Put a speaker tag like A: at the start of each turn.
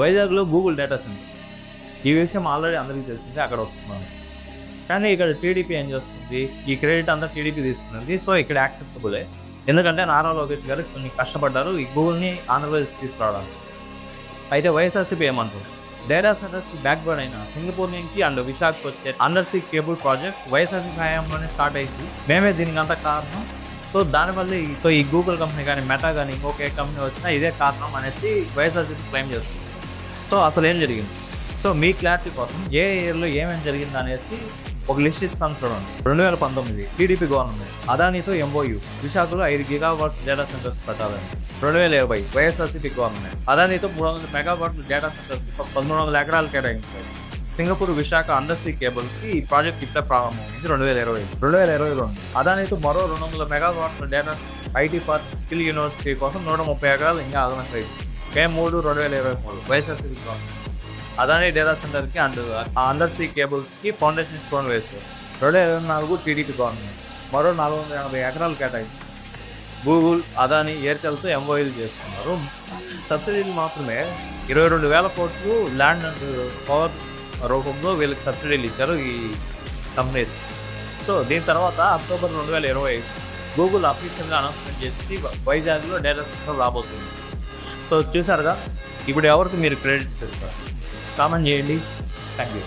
A: వైజాగ్లో Google data centre. ఈ విషయం ఆల్రెడీ అందరికీ తెలిసిందే, అక్కడ వస్తున్నాను. కానీ ఇక్కడ టీడీపీ ఏం చేస్తుంది, ఈ క్రెడిట్ అంతా టీడీపీ తీసుకున్నది. సో ఇక్కడ యాక్సెప్టబులే, ఎందుకంటే నారా లోకేష్ గారు కొన్ని కష్టపడ్డారు ఈ గూగుల్ని ఆంధ్రప్రదేశ్ తీసుకురావడానికి. అయితే వైఎస్ఆర్సీపీ ఏమంటారు, డేటా సెంటర్స్కి బ్యాక్ బోర్డ్ అయిన సింగపూర్ నుంచి అండ్ విశాఖకు వచ్చే under see cable project YSRCP హయాంలోనే స్టార్ట్ అయింది. మేమే దీనికి అంత కారణం. సో దానివల్ల ఈ గూగుల్ కంపెనీ కానీ మెటా కానీ ఇంకొక ఏ కంపెనీ వచ్చినా ఇదే కారణం అనేసి వైఎస్ఆర్సీపీ క్లెయిమ్ చేస్తుంది. సో అసలు ఏం జరిగింది, సో మీ క్లారిటీ కోసం ఏ ఇయర్లో ఏమేమి జరిగింది అనేసి ఒక లిస్ట్ ఇస్తాను చూడండి. 2019 టీడీపీ గవర్నమెంట్ అదానీతో ఎంఓయూ విశాఖలో 5 గిగావాట్స్ డేటా సెంటర్స్ పెట్టాలని. 2020 వైఎస్ఆర్సీపీ గవర్నమెంట్ అదానీతో 300 మెగావాట్ల డేటా సెంటర్స్ 1300 ఎకరాలు కేటాయించారు. సింగపూర్ విశాఖ అండర్ సీ కేబుల్కి ఈ ప్రాజెక్ట్ ఇప్పుడే ప్రారంభమైంది 2022. అదానీతో మరో 200 మెగావాట్ల data IT park skill university కోసం 130 ఎకరాలు ఇంకా అదనంగా K3 2023 YSRCP government Adani data సెంటర్కి అండ్ అండర్ సీ కేబుల్స్కి ఫౌండేషన్ స్టోన్ వేశారు. 2024 టీడీపీ గవర్నమెంట్ మరో 480 ఎకరాలు కేటాయింది. గూగుల్, అదానీ, ఎయిర్టెల్తో ఎంఓయూలు చేసుకున్నారు. సబ్సిడీలు మాత్రమే 22,000 కోట్లు ల్యాండ్ అండ్ పవర్ రూపంలో వీళ్ళకి సబ్సిడీలు ఇచ్చారు ఈ కంపెనీస్. సో దీని తర్వాత అక్టోబర్ 2025 గూగుల్ అఫీషియల్గా అనౌన్స్మెంట్ చేసి వైజాగ్లో డేటా సెంటర్ రాబోతుంది. సో చూసారుగా, ఇప్పుడు ఎవరికి మీరు క్రెడిట్స్ ఇస్తారు, కామెంట్ చేయండి. Thank you.